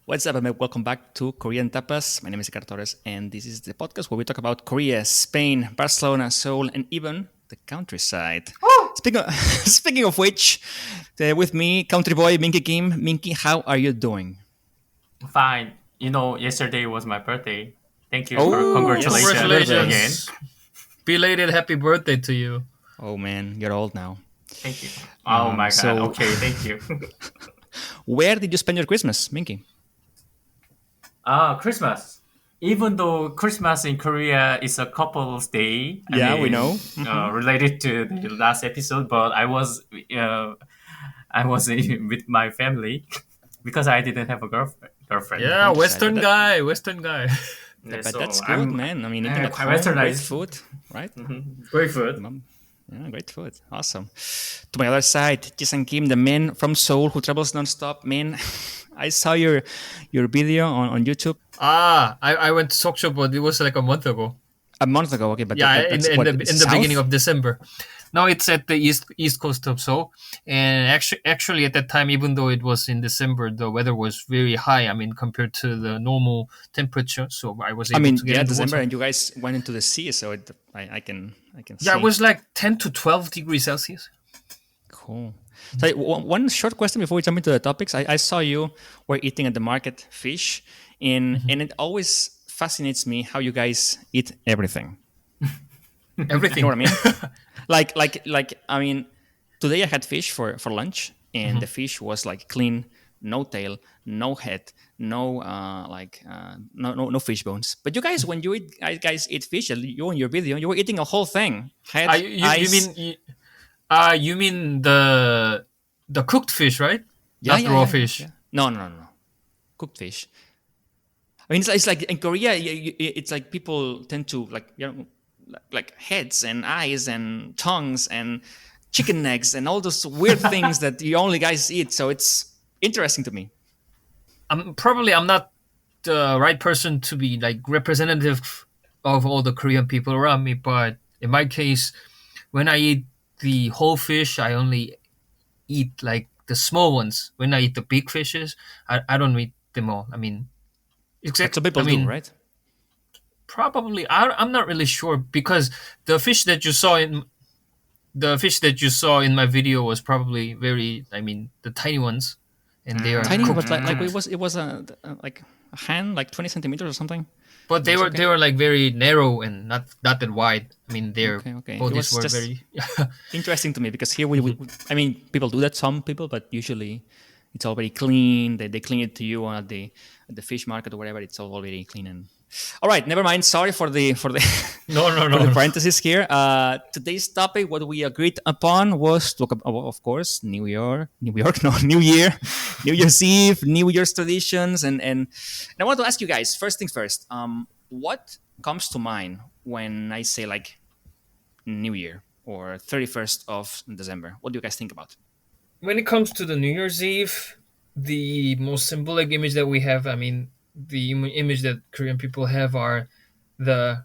What's up, and welcome back to Korean Tapas. My name is Ricard, and this is the podcast where we talk about Korea, Spain, Barcelona, Seoul, and even the countryside. Speaking of, speaking of which, with me, country boy Minki Kim. Minki, how are you doing? Fine. Yesterday was my birthday. Thank you for Oh, yes, congratulations happy birthday. again. Congratulations. Belated happy birthday to you. Oh man, you're old now. Thank you. Oh my god. So, Okay, thank you. where did you spend your Christmas, Minki? Christmas. Even though Christmas in Korea is a couple's day, Yeah, we know. related to the last episode, but I was with my family because I didn't have a girlfriend. Yeah, Countryside, Western but guy, Western guy. Yeah, but so that's good, I'm man. I mean, eating at quite home, great westernized. food, right? Great food. Yeah, great food. Awesome. To my other side, Jisang Kim, the man from Seoul who travels nonstop. Man, I saw your video on YouTube I went to Sokcho, but it was like a month ago. a month ago. Okay, but Yeah, that's in what, the beginning south? of December. Now it's at the east coast of Seoul, and actually at that time, even though it was in December, the weather was very high. I mean, compared to the normal temperature, so I was I able mean, to get yeah, into December, water. and you guys went into the sea, so I can Yeah, it see. was like 10 to 12 degrees Celsius. Cool. So one short question before we jump into the topics. I saw you were eating at the market fish, and it always fascinates me how you guys eat everything. You know Everything. what I mean? like I mean, today I had fish for lunch, and the fish was like clean, no tail, no head, no fish bones. But you guys, when guys eat fish, you in your video, you were eating a whole thing, head, You eyes. mean you mean the cooked fish, right? Yeah, Not yeah, raw yeah, yeah, fish. yeah. No. Cooked fish. I mean, it's like in Korea, it's like people tend to like heads and eyes and tongues and chicken necks and all those weird things that you only guys eat. So it's interesting to me. I'm not the right person to be like representative of all the Korean people around me, but in my case, when I eat the whole fish, I only eat like the small ones. When I eat the big fishes, I don't eat them all. I mean, But exact. some I people do, mean, right? probably I'm not really sure because the fish that you saw in my video was probably very. I mean, the tiny ones, and they are Tiny, cooked. but like it was like a hand, like 20 centimeters or something. But That's they okay. were like very narrow and not that wide. I mean, their Okay. It bodies was were just very. interesting to me because here I mean, people do that, some people, but usually it's already clean. They clean it to you at the fish market or whatever. It's already clean and all right. Never mind. Sorry for the No, no, for the no. parenthesis here. Today's topic, what we agreed upon, was to talk about, of course, no, New Year, New Year's Eve, New Year's traditions, and I want to ask you guys. First things first. What comes to mind when I say like New Year or 31st of December? What do you guys think about? When it comes to the New Year's Eve, the most symbolic image that we have, I mean, the image that Korean people have are the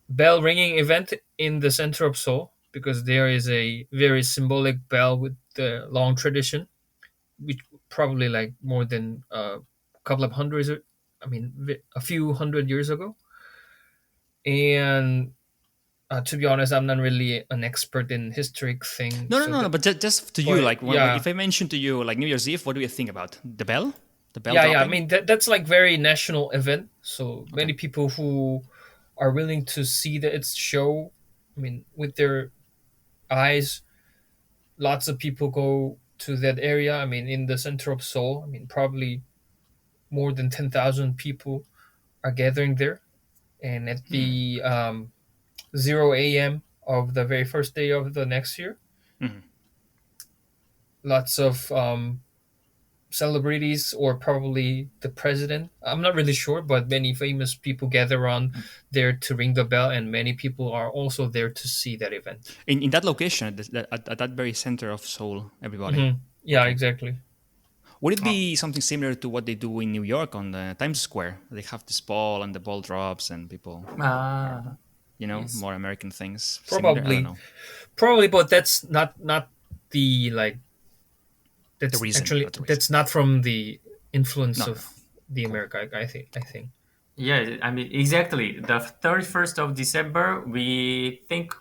bell ringing event in the center of Seoul, because there is a very symbolic bell with the long tradition, which probably like more than a couple of hundreds, I mean, a few hundred years ago. And to be honest, I'm not really an expert in historic thing. No, no, So no, no. that, But just to you, but like yeah, if I mention to you like New Year's Eve, what do you think about the bell? The bell yeah. I dropping? mean, that's like very national event. So Okay. many people who are willing to see that it's show. I mean, with their eyes, lots of people go to that area. I mean, in the center of Seoul. I mean, probably more than 10,000 people are gathering there. And at the 0 a.m. of the very first day of the next year, Mhm. lots of celebrities or probably the president. I'm not really sure, but many famous people gather around there to ring the bell, and many people are also there to see that event. In that location, at that very center of Seoul, everybody. Yeah, Okay. exactly. Would it be something similar to what they do in New York on the Times Square? They have this ball and the ball drops and people are, Ah, yes. more American things similar. I don't Probably, know but that's not the like. the That's reason. actually Not the reason. that's not from the influence No, no. of the America. I think. I think. Yeah, I mean exactly. The 31st of December, we think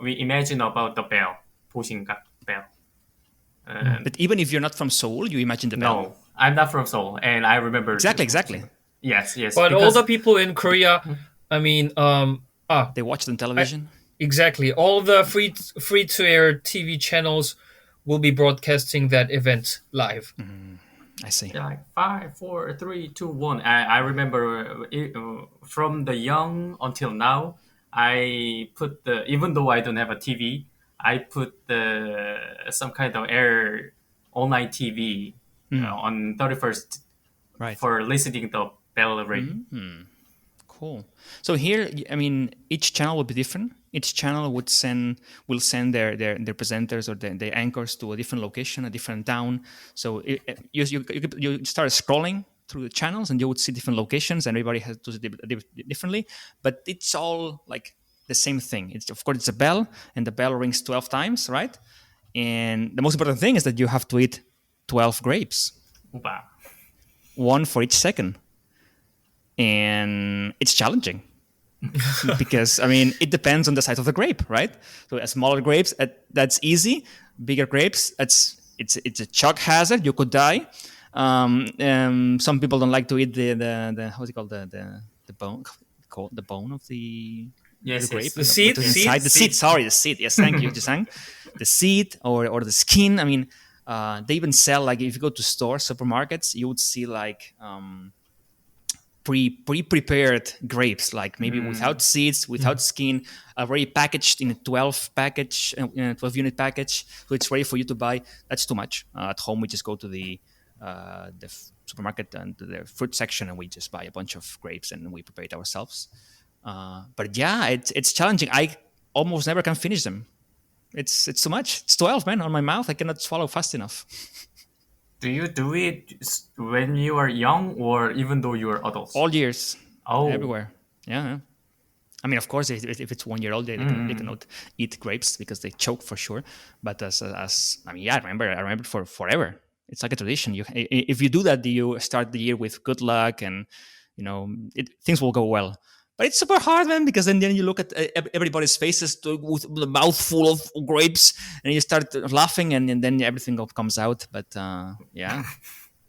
we imagine about the bell, 보신각 bell. And But even if you're not from Seoul, you imagine the bell. no, I'm not from Seoul, and I remember. Exactly, exactly. Yes, yes, But all because the people in Korea, I mean, They watch it on I, television. exactly. All the free to air TV channels will be broadcasting that event live. I see. yeah, like 5, 4, 3, 2, 1. I remember from the young until now. I put the even though I don't have a TV, I put the some kind of air online TV on 31st Right. for listening the bell ring. Cool. So here, I mean, each channel will be different. Each channel will send their presenters or their anchors to a different location, a different town. So you start scrolling through the channels, and you would see different locations, and everybody has to do it differently. But it's all like the same thing. It's of course it's a bell, and the bell rings 12 times, right? And the most important thing is that you have to eat 12 grapes, Wow. one for each second, and it's challenging because I mean it depends on the size of the grape, right? So smaller grapes, that's easy. Bigger grapes, it's a chalk hazard. You could die. Some people don't like to eat the how's it called the bone, called the bone of the Yes, grape. yes. The seed, What is inside the seed. Sorry, the seed. Yes, thank you, Jisang. The seed or the skin. I mean, they even sell, like, if you go to stores, supermarkets, you would see like pre-prepared grapes, like maybe without seeds, without skin, already packaged in a 12 unit package, so it's ready for you to buy. That's too much. At home we just go to the supermarket and to the fruit section, and we just buy a bunch of grapes and we prepare it ourselves. But yeah, it's challenging. I almost never can finish them. It's too much. It's 12, man, on my mouth. I cannot swallow fast enough. Do you do it when you are young or even though you are adults? All years, Oh, everywhere. Yeah, yeah. I mean, of course, if it's 1 year old, they cannot eat grapes because they choke for sure. But as I mean, yeah, I remember for forever. It's like a tradition. If you do that, you start the year with good luck, and things will go well. But it's super hard, man, because then you look at everybody's faces with a mouthful of grapes, and you start laughing, and then everything comes out. But yeah,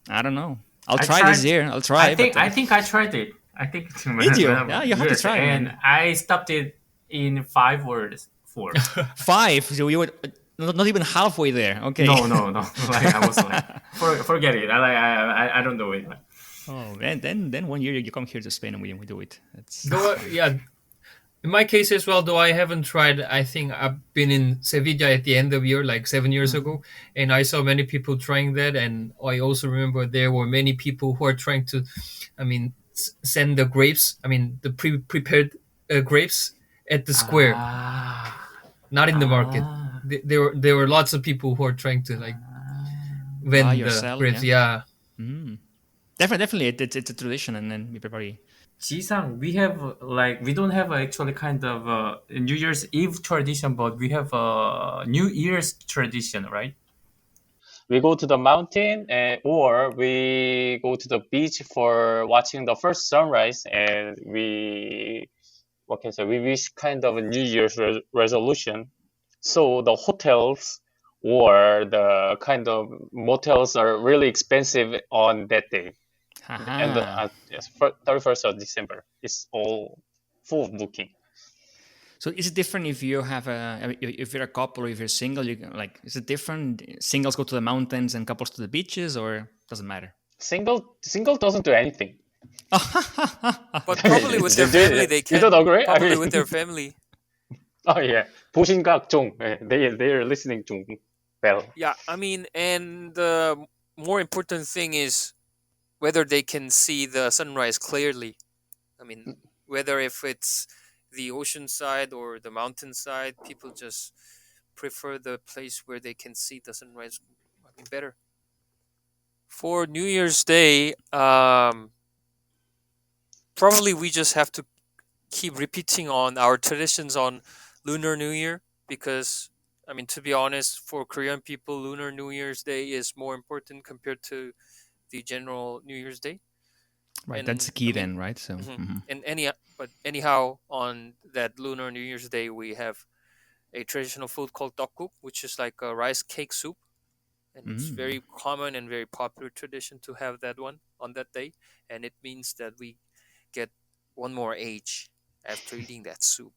I don't know. I'll I try this tried. year. I'll try. But I think I tried it. I think did you? Yeah, you have to yes, try, and man. I stopped it in 5 or 4. 5. So you were not even halfway there. Okay. No, no, no. Like I was like, forget it. I don't do it. Oh man, then 1 year you come here to Spain and we do it. That's Though, yeah, in my case as well, though I haven't tried, I think I've been in Sevilla at the end of the year, like 7 years ago, and I saw many people trying that. And I also remember there were many people who are trying to, I mean, send the grapes, I mean, the prepared grapes at the square, Ah, not in the market. ah. There were lots of people who are trying to like buy vend the yourself. grapes. Yeah, Yeah. definitely, it's a tradition, and then we prepare. Jisang, we have like we don't have actually kind of a New Year's Eve tradition, but we have a New Year's tradition, right? We go to the mountain or we go to the beach for watching the first sunrise, and we what can I say, we wish kind of a New Year's resolution. So the hotels or the kind of motels are really expensive on that day, and Haha. yes, 31st of December is all full of booking. So is it different if you have if you're a couple or if you're single? Like, is it different? Singles go to the mountains and couples to the beaches, or doesn't matter? Single doesn't do anything. But probably with their family, they You can. don't agree? Probably with their family. Oh yeah, 보신각 종. They are listening to bell. Yeah, I mean, and the more important thing is whether they can see the sunrise clearly. I mean, whether if it's the ocean side or the mountain side, people just prefer the place where they can see the sunrise, I mean, better. For New Year's Day, probably we just have to keep repeating on our traditions on Lunar New Year, because I mean, to be honest, for Korean people, Lunar New Year's Day is more important compared to the general New Year's Day. Right, And that's the key I mean, then, right? So, and anyhow, on that Lunar New Year's Day, we have a traditional food called tteokguk, which is like a rice cake soup, and it's very common and very popular tradition to have that one on that day, and it means that we get one more age after eating that soup.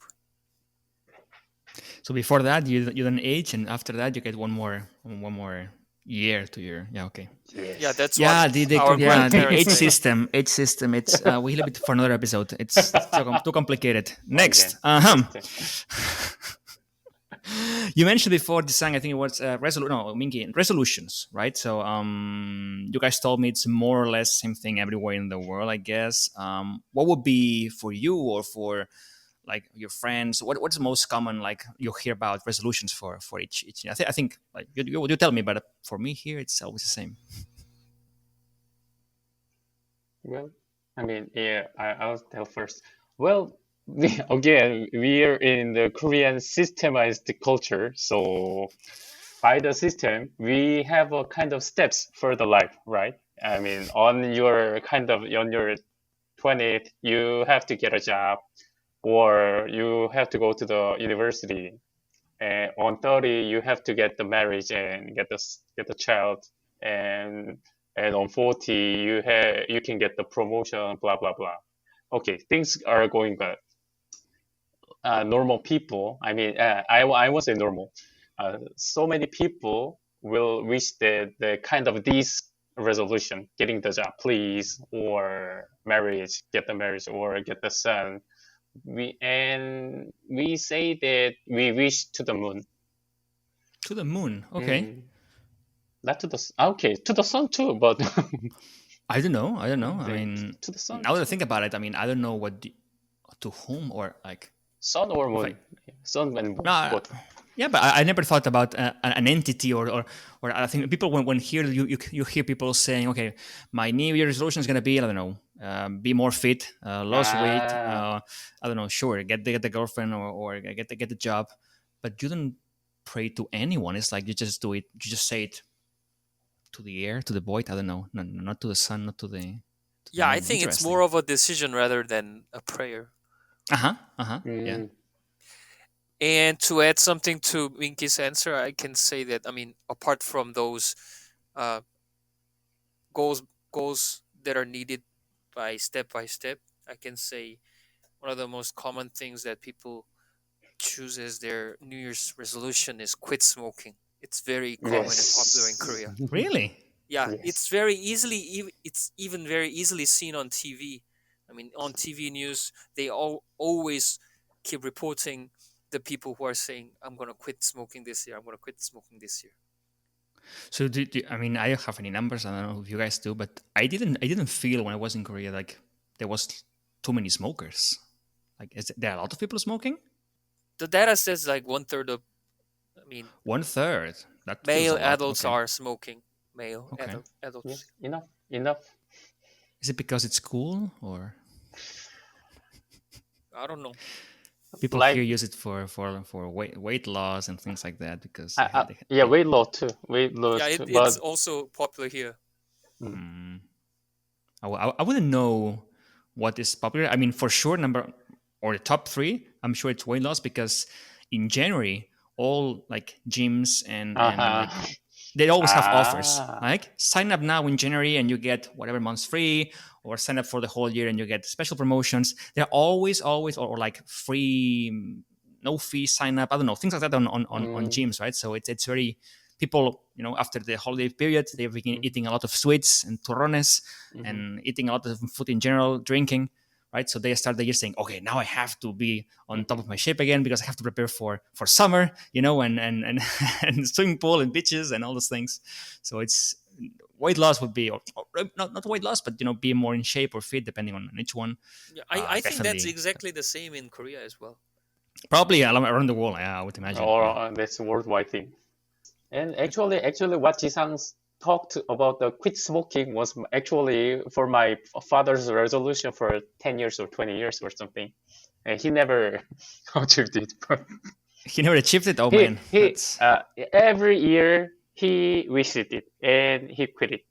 so before that, you don't age, and after that, you get one more year to your okay. Yeah, Yes. that's what our The grandparents age say. system, It's we leave it for another episode. It's too complicated. Next, Okay. you mentioned before Jisang, I think it was Minki, resolutions, right? So you guys told me it's more or less same thing everywhere in the world, I guess. What would be for you or for like your friends? What's the most common like you hear about resolutions for each? I think like you tell me, but for me here it's always the same. Well, I mean, yeah, I'll tell first. Well, again, we are in the Korean systemized culture, so by the system, we have a kind of steps for the life, right? I mean, on your 20th, you have to get a job, or you have to go to the university. And on 30, you have to get the marriage and get the child, and on 40, you can get the promotion, blah blah blah. Okay, things are going good. Normal people, I mean, I won't say normal. So many people will wish that the kind of these resolution, getting the job, please, or marriage, get the marriage, or get the son. We say that we wish to the moon. To the moon, okay. Not to okay, to the sun too, but I don't know. I mean, to the sun, now that I think about it, I mean, I don't know to whom or like sun or moon, sun and moon, no, both. yeah, but I never thought about an entity or I think people when hear you hear people saying, okay, my New Year resolution is gonna be I don't know, be more fit, lose weight, I don't know, sure, get the girlfriend or get the job, but you don't pray to anyone. It's like you just do it. You just say it to the air, to the void. I don't know, no, not to the sun, not to the. Yeah, I moon. think it's Interesting. more of a decision rather than a prayer. Yeah. And to add something to Minky's answer, I can say that I mean, apart from those uh, goals that are needed by step, I can say one of the most common things that people choose as their New Year's resolution is quit smoking. It's very common and popular in Korea. Really? Yeah, Yes. it's even very easily seen on TV. I mean, on TV news, they always keep reporting the people who are saying, "I'm gonna quit smoking this year. I'm gonna quit smoking this year." So I mean, I don't have any numbers. I don't know if you guys do, but I didn't feel when I was in Korea like there was too many smokers. Like, is there a lot of people smoking? The data says like one third of, I mean, 1/3. That feels a male lot. adults Okay. are smoking. Male Okay. adults. Yeah, enough. Is it because it's cool or I don't know. people Like, here use it for weight loss and things like that because they yeah, weight loss too, weight loss Yeah, too, it's but also popular here. I wouldn't know what is popular. I mean, for sure, number or the top three, I'm sure it's weight loss because in January, all like gyms and like they always have offers. Like sign up now in January and you get whatever months free, or sign up for the whole year and you get special promotions. They're always, or like free, no fee sign up. I don't know, things like that on gyms, right? So it's very people, after the holiday period, they begin eating a lot of sweets and turrones and eating a lot of food in general, drinking, right? So they start the year saying, okay, now I have to be on top of my shape again because I have to prepare for summer, and swimming pool and beaches and all those things. So it's weight loss would be, or not weight loss, but be more in shape or fit depending on each one. Yeah, I think that's Definitely. exactly the same in Korea as well. Probably around the world, yeah, I would imagine. or Yeah. that's a worldwide thing. And actually, what Jisang talked about the quit smoking was actually for my father's resolution for 10 years or 20 years or something. And he never achieved it. But He never achieved it. Oh he, man, he that's every year he wished it and he quit it.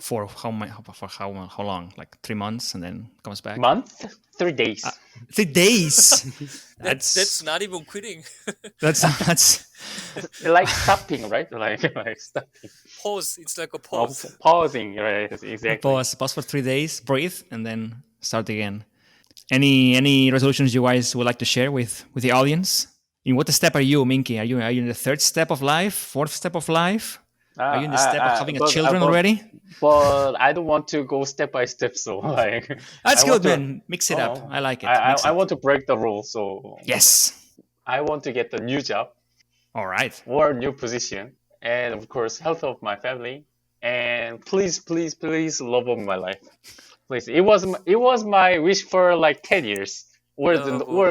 how long? Like 3 months, and then comes back. Month, 3 days. 3 days. That's not even quitting. that's Like stopping, right? Like stopping. Pause. It's like a pause. Pausing, right? Exactly. pause for 3 days, breathe, and then start again. Any resolutions you guys would like to share with the audience? In what step are you, Minky? Are you in the third step of life, fourth step of life? Are you in the step of having a children already? But I don't want to go step by step. So like That's I good, want to- man. Mix it up. I like it. I Mix it. want to break the rules. So Yes. I want to get a new job All right. or a new position, and of course, health of my family, and please, love of my life. Please, it was my wish for like 10 years or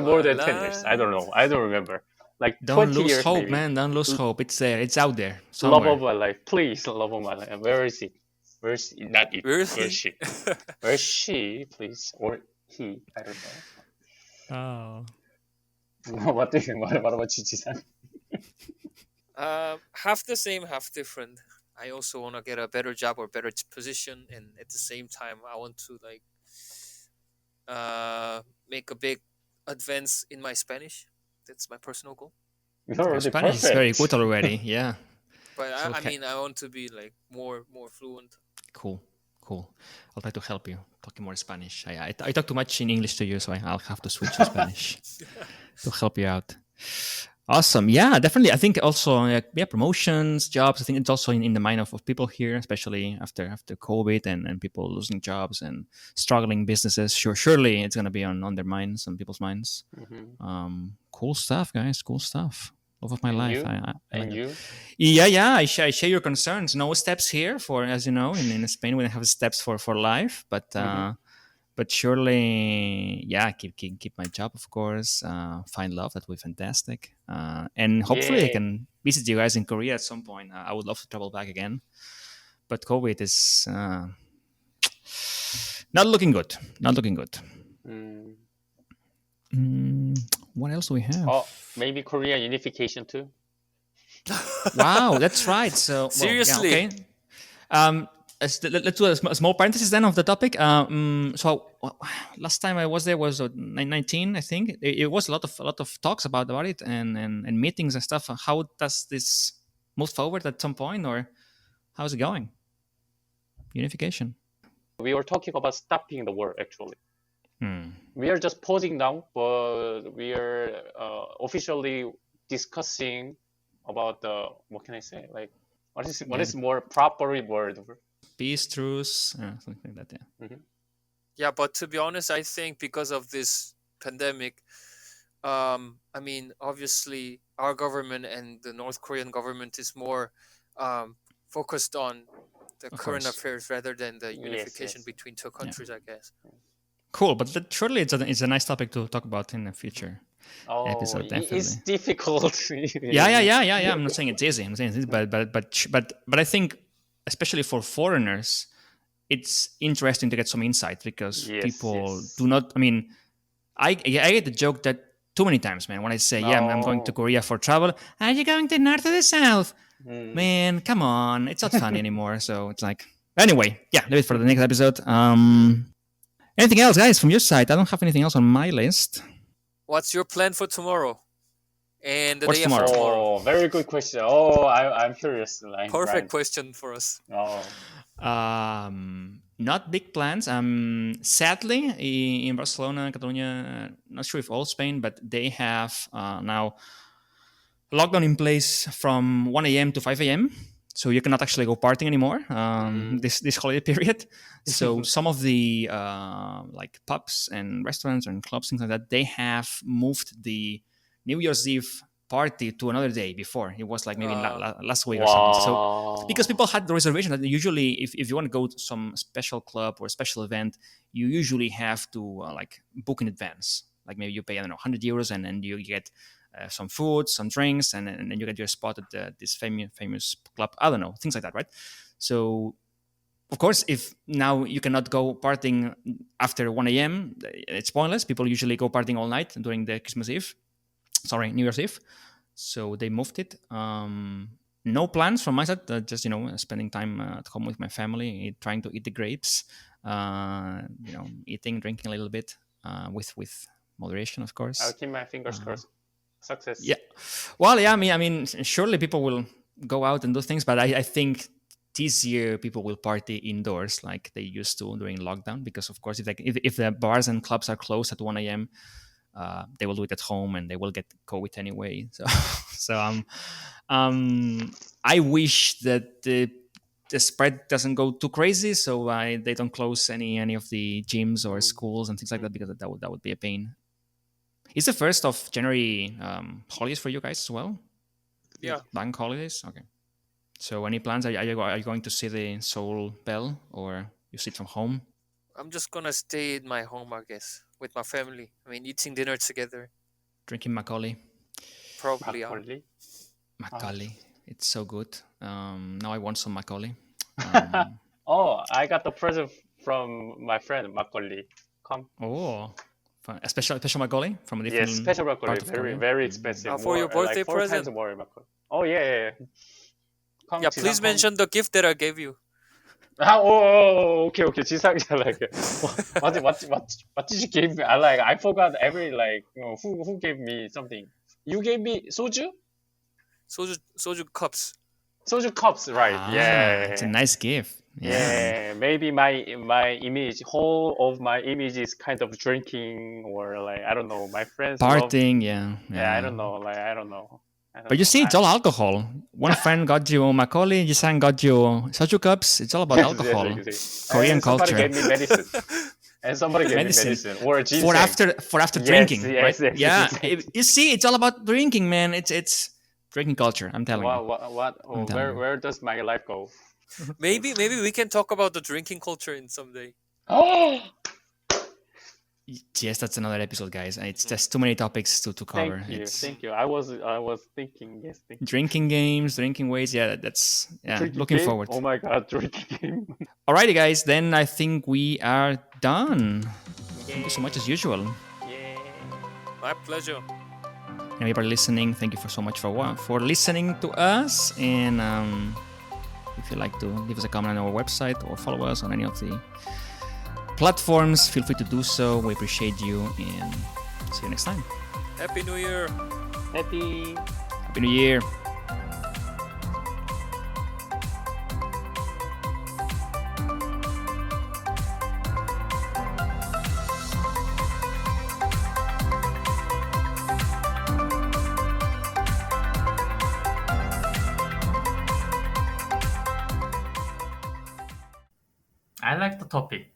more than 10 years. I don't know. I don't remember. Like Don't 20 lose years, hope, maybe. man. Don't lose hope. It's there. It's out there. Love Somewhere. of my life, please, love of my life. Where is he? Where's not it? Where is Where's he? she? Where's she? Please, or he? I don't Oh. know. What do you? What about you, Jisang? Half the same, half different. I also want to get a better job or better position, and at the same time, I want to like make a big advance in my Spanish. That's my personal goal. You're Your already Spanish is perfect. very good already. Yeah. But So I okay. mean, I want to be like more fluent. Cool. I'll try to help you talking more Spanish. I talk too much in English to you, so I'll have to switch to Spanish to help you out. Awesome. Yeah, definitely. I think also promotions, jobs. I think it's also in the mind of people here, especially after COVID and people losing jobs and struggling businesses. Surely it's gonna be on their minds, on people's minds. Cool stuff, guys. Cool stuff. Love of my And life. you? I And like it. you? Yeah. I share your concerns. No steps here for, as you know, in Spain we don't have steps for life, but surely, yeah, keep my job, of course. Find love, that would be fantastic. And hopefully I Yay. can visit you guys in Korea at some point. I would love to travel back again, but COVID is not looking good. What else do we have? Oh, maybe Korea unification too. Wow, that's right. So Seriously? Well, yeah, okay. Let's do a small parenthesis then of the topic. Last time I was there was 19, I think. It was a lot of talks about it and meetings and stuff. How does this move forward at some point, or how's it going? Unification. We were talking about stopping the war actually. We are just pausing now, but we are officially discussing about the, what can I say? Like, what is more properly word? Peace, truce, something like that. Yeah. Yeah, but to be honest, I think because of this pandemic, I mean, obviously, our government and the North Korean government is more focused on the Of current course. affairs rather than the unification yes. between two countries, I guess. Cool, but surely it's a nice topic to talk about in the future. Oh, Episode, definitely. it's difficult. Yeah. I'm not saying it's easy. I'm saying it's easy, but I think, especially for foreigners, it's interesting to get some insight because Yes, people yes. do not. I mean, I get the joke that too many times, man. When I say, yeah, I'm going to No. Korea for travel, are you going to north or the south? Man, come on, it's not funny anymore. So it's like, anyway, yeah, leave it for the next episode. Anything else, guys, from your side? I don't have anything else on my list. What's your plan for tomorrow? And the What's day after tomorrow? tomorrow? Oh, very good question. Oh, I'm curious. Like, Perfect right. question for us. Oh, Not big plans. Sadly, in Barcelona, Catalonia, not sure if all Spain, but they have now lockdown in place from 1 a.m. to 5 a.m. So you cannot actually go partying anymore this holiday period. So some of the like pubs and restaurants and clubs, things like that, they have moved the New Year's Eve party to another day before. It was like maybe last week or something. So wow. because people had the reservation that usually if you want to go to some special club or special event, you usually have to like book in advance. Like maybe you pay, I don't know, 100 euros and then you get some food, some drinks, and then you get your spot at this famous club. I don't know, things like that, right? So, of course, if now you cannot go partying after 1 a.m., it's pointless. People usually go partying all night during the New Year's Eve. So they moved it. no plans from my side. Just spending time at home with my family, trying to eat the grapes. Eating, drinking a little bit, with moderation, of course. I'll keep my fingers crossed. Success. Yeah. Well, yeah. I mean, surely people will go out and do things, but I think this year people will party indoors like they used to during lockdown, because of course if the bars and clubs are closed at 1 a.m. They will do it at home and they will get COVID anyway. So I wish that the spread doesn't go too crazy, so they don't close any of the gyms or schools and things like that, because that would be a pain. It's the 1st of January holidays for you guys as well? Yeah. Bank holidays? Okay. So any plans? Are you going to see the Seoul Bell, or you sit from home? I'm just gonna stay in my home, I guess, with my family. I mean, eating dinner together. Drinking makgeolli. Probably. Makgeolli. It's so good. Now I want some makgeolli. Oh, I got the present from my friend makgeolli. Come. Oh, a special makgeolli from a different. Yes, special part makgeolli. of Very Korea. very expensive. For your birthday like 4 present? times more makgeolli. Oh yeah. Come, Yeah, Jisang, please come. mention the gift that I gave you. Okay. Jisang, like, what did you give me? I forgot who gave me something. You gave me soju? Soju cups. Soju cups, right? Yeah. It's a nice gift. Yeah, maybe my image, whole of my image is kind of drinking, or I don't know. My friends love. Partying, yeah. Yeah, I don't know. I don't know. But you see, it's all alcohol. One friend got you makgeolli, Jisang got you soju cups. It's all about alcohol. Korean and somebody culture. gave me medicine. And somebody gave me medicine. Or ginseng. For after drinking, yes, right? yes, Yeah. yes. You see, it's all about drinking, man. It's drinking culture. I'm telling you. What? Oh, where does my life go? Maybe we can talk about the drinking culture in someday. Oh, Yes, that's another episode, guys. It's just too many topics to cover. thank you. I was thinking. Yes, thank you. Drinking games, drinking ways. Yeah, that's Drinking looking game? forward. Oh my god, drinking game. Alrighty, guys. Then I think we are done. Thank you so much as usual. Yeah. My pleasure. Everybody listening, thank you so much for listening to us. And if you'd like to leave us a comment on our website or follow us on any of the platforms, feel free to do so. We appreciate you, and see you next time. Happy New Year. Happy. Happy New Year. I like the topic.